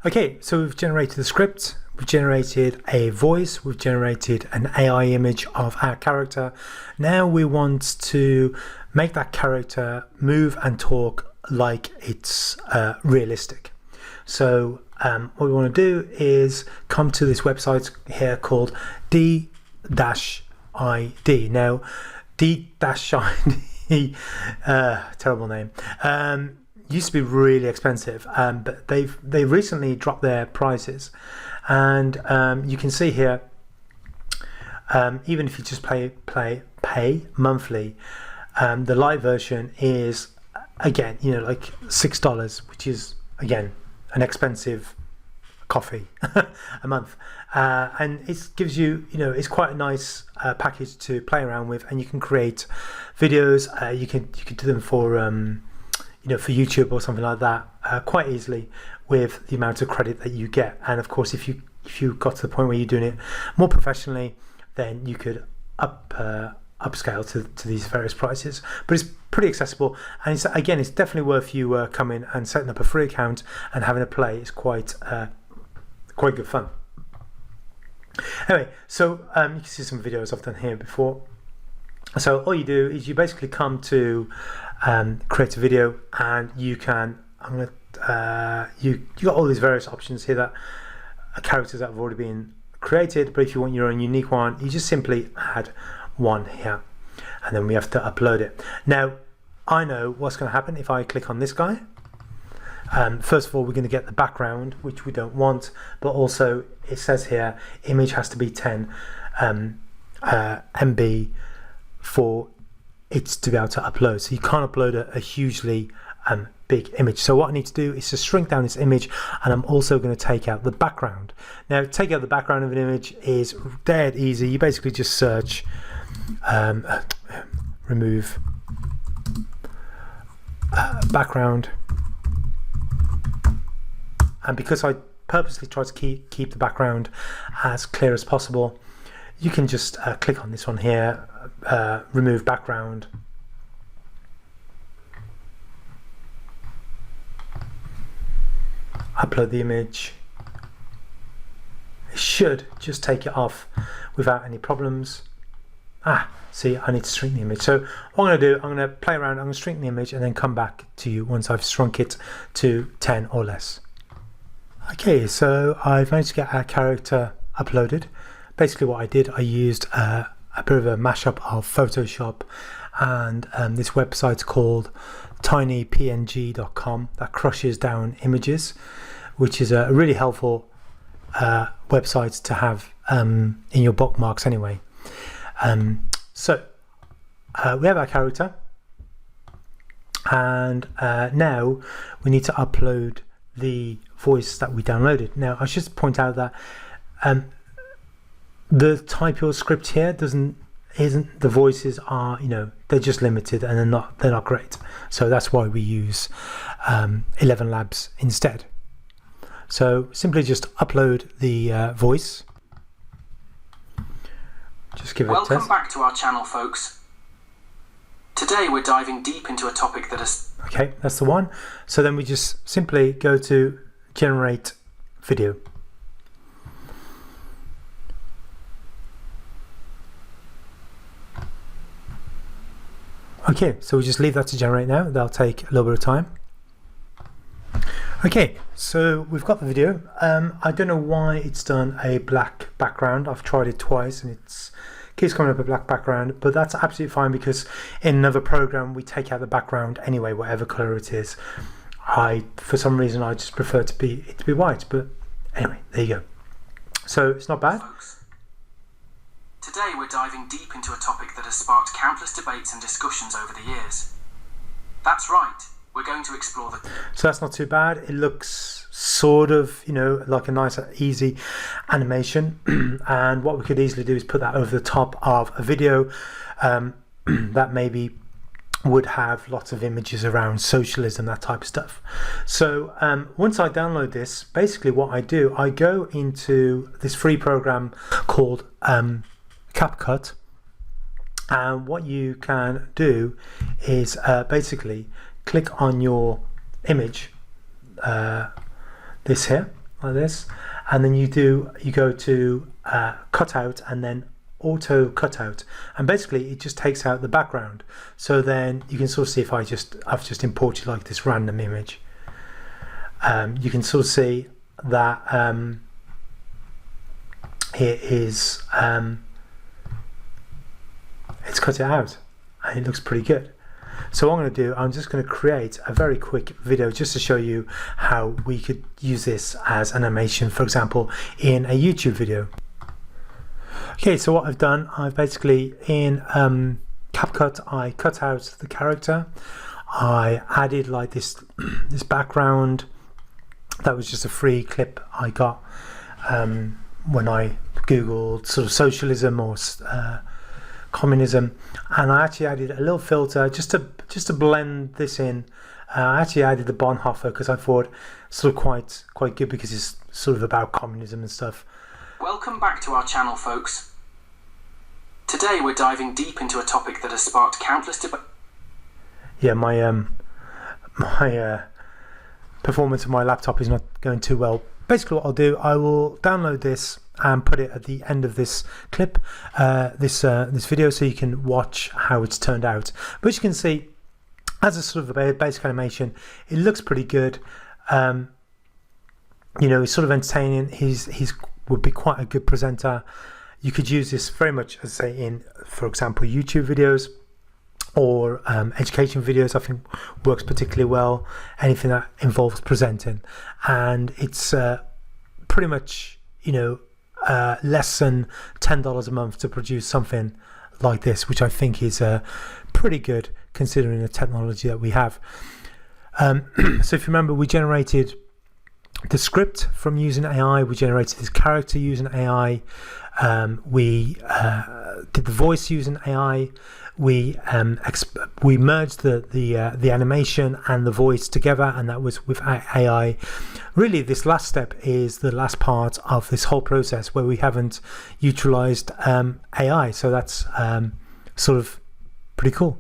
Okay, so we've generated the script, we've generated a voice, we've generated an AI image of our character. Now we want to make that character move and talk like it's realistic. So what we want to do is come to this website here called D-ID. Now, D-ID, terrible name. Used to be really expensive, but they've recently dropped their prices, and you can see here, even if you just pay monthly, the light version is again, like $6, which is again an expensive coffee a month, and it gives you, it's quite a nice package to play around with, and you can create videos. You can do them for for YouTube or something like that quite easily with the amount of credit that you get. And of course, if you got to the point where you're doing it more professionally, then you could upscale to these various prices. But it's pretty accessible, and it's definitely worth you coming and setting up a free account and having a play. It's quite good fun. Anyway, so you can see some videos I've done here before. So all you do is you basically come to create a video, and you can you got all these various options here that are characters that have already been created, but if you want your own unique one, you just simply add one here, and then we have to upload it. Now I know what's going to happen if I click on this guy. First of all, we're going to get the background, which we don't want, but also it says here image has to be 10 MB for it to be able to upload. So you can't upload a hugely big image. So what I need to do is to shrink down this image, and I'm also going to take out the background. Now, take out the background of an image is dead easy. You basically just search remove background, and because I purposely try to keep the background as clear as possible, you can just click on this one here, remove background, upload the image. It should just take it off without any problems. See, I need to shrink the image. So what I'm going to do, I'm going to play around, I'm going to shrink the image, and then come back to you once I've shrunk it to 10 or less. Okay, so I've managed to get our character uploaded. Basically what I did, I used a bit of a mashup of Photoshop and this website called tinypng.com that crushes down images, which is a really helpful website to have in your bookmarks anyway. So we have our character, and now we need to upload the voice that we downloaded. Now I should just point out that the type of script here isn't the voices are, they're just limited, and they're not great. So that's why we use 11 Labs instead. So simply just upload the voice. Just give it a test. Welcome back to our channel, folks. Today we're diving deep into a topic that is... Okay, that's the one. So then we just simply go to generate video. Okay, so we just leave that to generate now. That'll take a little bit of time. Okay, so we've got the video. I don't know why it's done a black background. I've tried it twice and it keeps coming up a black background, but that's absolutely fine because in another program we take out the background anyway, whatever color it is. For some reason, I just prefer it to be white, but anyway, there you go. So it's not bad. Today we're diving deep into a topic that has sparked countless debates and discussions over the years. That's right, we're going to explore the... So that's not too bad. It looks sort of, like a nice, easy animation. And what we could easily do is put that over the top of a video that maybe would have lots of images around socialism, that type of stuff. So once I download this, basically what I do, I go into this free program called CapCut, and what you can do is basically click on your image, this here, like this, and then you go to cutout and then auto cutout, and basically it just takes out the background. So then you can sort of see if I've just imported like this random image. You can sort of see that it is it's cut it out and it looks pretty good. So what I'm going to do, I'm just going to create a very quick video just to show you how we could use this as an animation, for example, in a YouTube video. Okay, so what I've done, I've basically in CapCut, I cut out the character. I added like this background. That was just a free clip I got when I googled sort of socialism or communism, and I actually added a little filter just to blend this in. I actually added the Bonhoeffer because I thought sort of quite good because it's sort of about communism and stuff. Welcome back to our channel, folks. Today we're diving deep into a topic that has sparked countless debates. Yeah, my performance of my laptop is not going too well. Basically what I'll do, I will download this and put it at the end of this clip, this video, so you can watch how it's turned out. But as you can see, as a sort of a basic animation, it looks pretty good. You know, he's sort of entertaining. He's would be quite a good presenter. You could use this very much, as I say, in, for example, YouTube videos or education videos. I think works particularly well. Anything that involves presenting, and it's pretty much, you know, less than $10 a month to produce something like this, which I think is pretty good considering the technology that we have. So if you remember, we generated the script from using AI, we generated this character using AI, we did the voice using AI, we merged the animation and the voice together, and that was with AI. Really, this last step is the last part of this whole process where we haven't utilized AI, so that's sort of pretty cool.